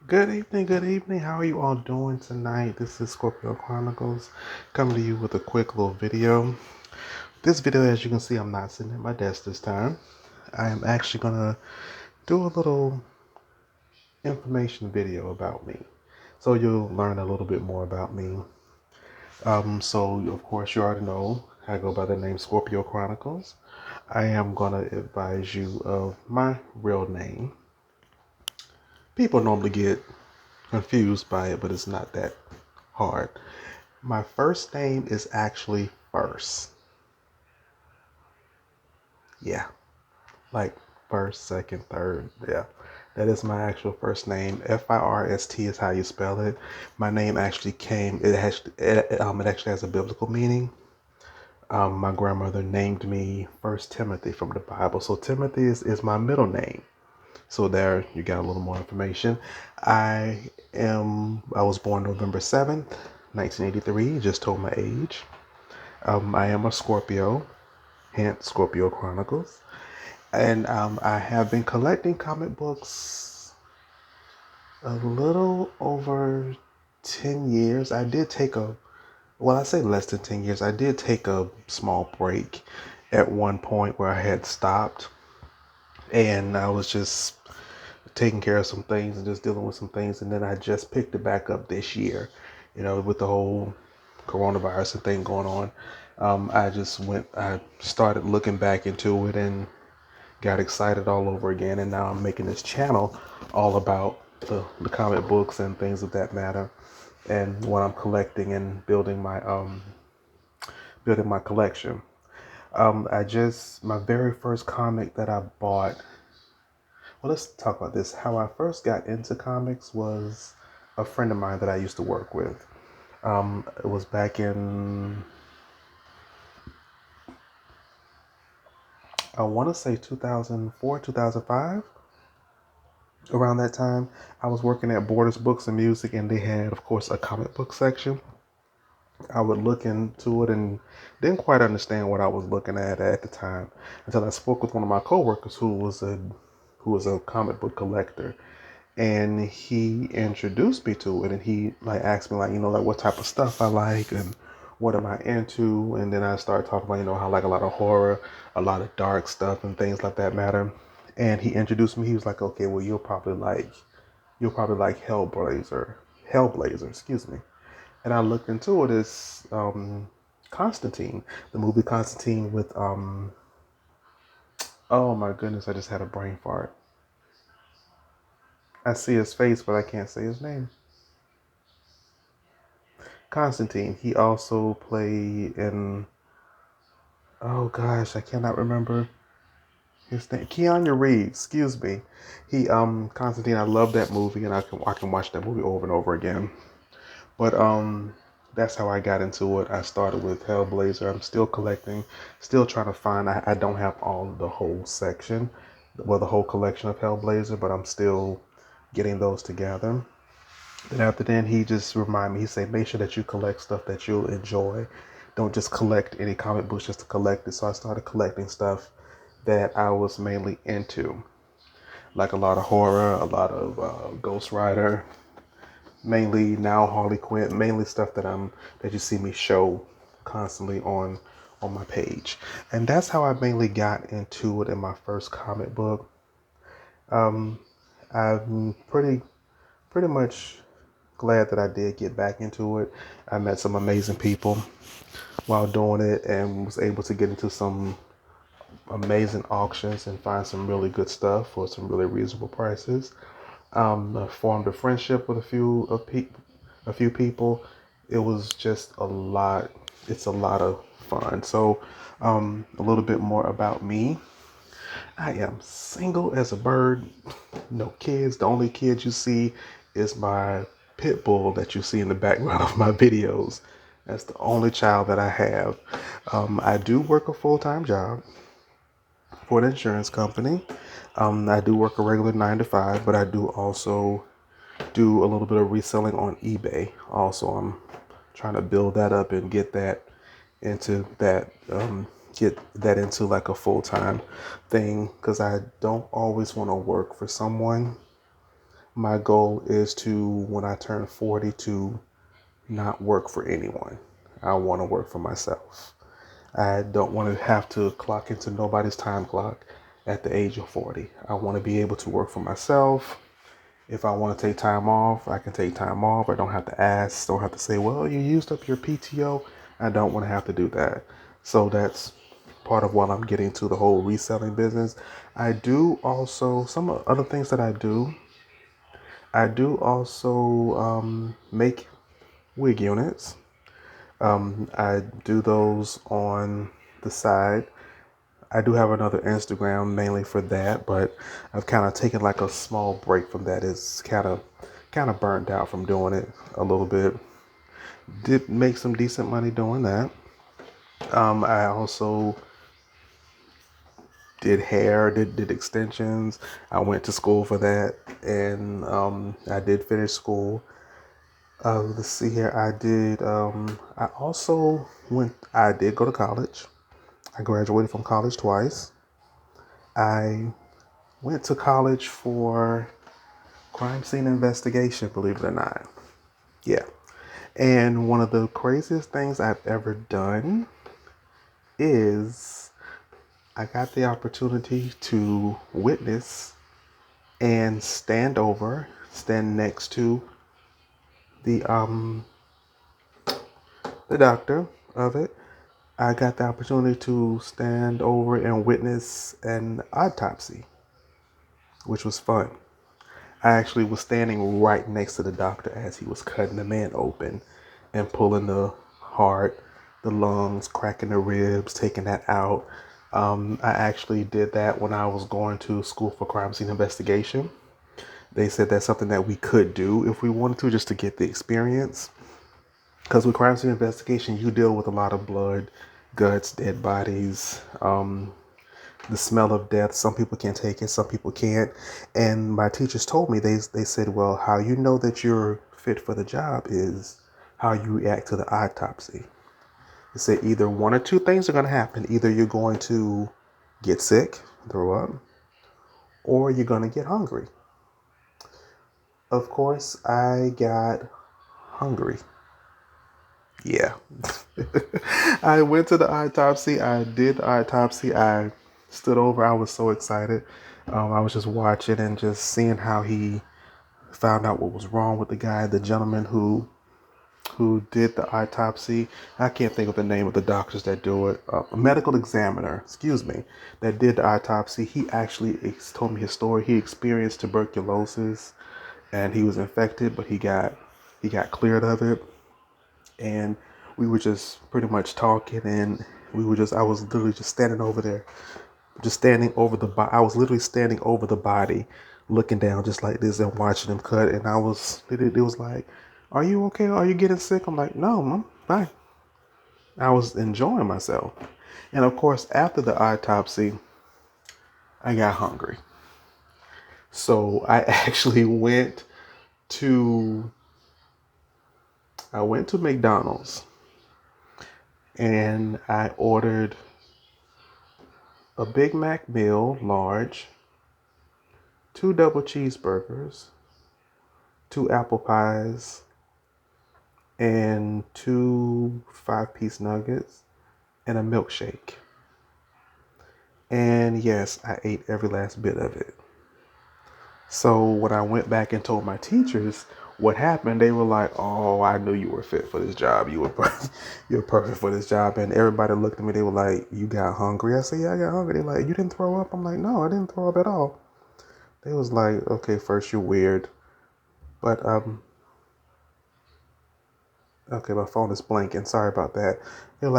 Good evening. How are you all doing tonight? This is Scorpio Chronicles coming to you with a quick little video. This video, as you can see, I'm not sitting at my desk this time. I am actually going to do a little information video about me. So you'll learn a little bit more about me. So, of course, you already know I go by the name Scorpio Chronicles. I am going to advise you of my real name. People normally get confused by it, but it's not that hard. My first name is actually First. Yeah, like first, second, third. Yeah, that is my actual first name. First is how you spell it. My name actually came. It actually has a biblical meaning. My grandmother named me First Timothy from the Bible, so Timothy is my middle name. So there, you got a little more information. I was born November 7th, 1983. Just told my age. I am a Scorpio, hence Scorpio Chronicles. And I have been collecting comic books a little over 10 years. I say less than 10 years. I did take a small break at one point where I had stopped. And I was just taking care of some things and just dealing with some things. And then I just picked it back up this year, with the whole coronavirus and thing going on. I started looking back into it and got excited all over again. And now I'm making this channel all about the comic books and things of that matter and what I'm collecting and building my collection. My very first comic that I bought. Well, let's talk about this. How I first got into comics was a friend of mine that I used to work with. It was back in, I want to say 2004, 2005. Around that time, I was working at Borders Books and Music, and they had, of course, a comic book section. I would look into it and didn't quite understand what I was looking at the time until I spoke with one of my coworkers who was a comic book collector, and he introduced me to it, and he like asked me like what type of stuff I like and what am I into, and then I started talking about how I like a lot of horror, a lot of dark stuff and things like that matter. And he introduced me. He was like, okay, well you'll probably like Hellblazer, excuse me. And I looked into it as Constantine, the movie Constantine with oh my goodness, I just had a brain fart. I see his face, but I can't say his name. Constantine. He also played in, oh gosh, I cannot remember his name. Keanu Reeves, excuse me. He Constantine. I love that movie, and I can watch that movie over and over again. But that's how I got into it. I started with Hellblazer. I'm still collecting, still trying to find. I don't have all the whole section, well, the whole collection of Hellblazer, but I'm still getting those together. Then after then, he just reminded me. He said, make sure that you collect stuff that you'll enjoy. Don't just collect any comic books just to collect it. So I started collecting stuff that I was mainly into, like a lot of horror, a lot of Ghost Rider, mainly now Harley Quinn, mainly stuff that you see me show constantly on my page, and that's how I mainly got into it in my first comic book. Um, I'm pretty much glad that I did get back into it. I met some amazing people while doing it and was able to get into some amazing auctions and find some really good stuff for some really reasonable prices. I formed a friendship with a few people. It was just a lot. It's a lot of fun. So, a little bit more about me. I am single as a bird, no kids. The only kid you see is my pit bull that you see in the background of my videos. That's the only child that I have. I do work a full-time job for an insurance company. I do work a regular 9 to 5, but I do also do a little bit of reselling on eBay. Also, I'm trying to build that up and into that get that into like a full time thing because I don't always want to work for someone. my goal is to, when I turn 40, to not work for anyone. I want to work for myself. I don't want to have to clock into nobody's time clock at the age of 40. I want to be able to work for myself. If I want to take time off, I can take time off. I don't have to ask, don't have to say, well, you used up your PTO. I don't want to have to do that. So that's part of what I'm getting to, the whole reselling business. I do also, some other things that I do also make wig units. I do those on the side. I do have another Instagram mainly for that, but I've kind of taken like a small break from that. It's kind of burnt out from doing it a little bit. Did make some decent money doing that. I also did hair, did extensions. I went to school for that, and I did finish school. Let's see here. I did. I also went. I did go to college. I graduated from college twice. I went to college for crime scene investigation, believe it or not. Yeah. And one of the craziest things I've ever done is I got the opportunity to witness and stand next to the um the doctor of it. I got the opportunity to stand over and witness an autopsy, which was fun. I actually was standing right next to the doctor as he was cutting the man open and pulling the heart, the lungs, cracking the ribs, taking that out. I actually did that when I was going to school for crime scene investigation. They said that's something that we could do if we wanted to, just to get the experience. Because with crime scene investigation, you deal with a lot of blood, guts, dead bodies, the smell of death. Some people can take it, some people can't. And my teachers told me, they said, well, how you know that you're fit for the job is how you react to the autopsy. They said either one or two things are going to happen. Either you're going to get sick, throw up, or you're going to get hungry. Of course, I got hungry. Yeah. I went to the autopsy. I did the autopsy. I stood over. I was so excited. I was just watching and just seeing how he found out what was wrong with the guy, the gentleman who did the autopsy. I can't think of the name of the doctors that do it. A medical examiner, excuse me, that did the autopsy. He actually told me his story. He experienced tuberculosis, and he was infected, but he got cleared of it. And we were just pretty much talking, and I was literally just standing over there, just standing over the body. I was literally standing over the body, looking down just like this and watching him cut. And it was like, are you okay? Are you getting sick? I'm like, no, I'm fine. I was enjoying myself. And of course, after the autopsy, I got hungry. So I actually to went to McDonald's, and I ordered a Big Mac meal, large, two double cheeseburgers, two apple pies, and two 5-piece nuggets, and a milkshake. And yes, I ate every last bit of it. So when I went back and told my teachers what happened, they were like, "Oh, I knew you were fit for this job. You're perfect for this job." And everybody looked at me. They were like, "You got hungry?" I said, "Yeah, I got hungry." They're like, "You didn't throw up?" I'm like, "No, I didn't throw up at all." They was like, "Okay, first you're weird, but okay, my phone is blanking. Sorry about that." They're like,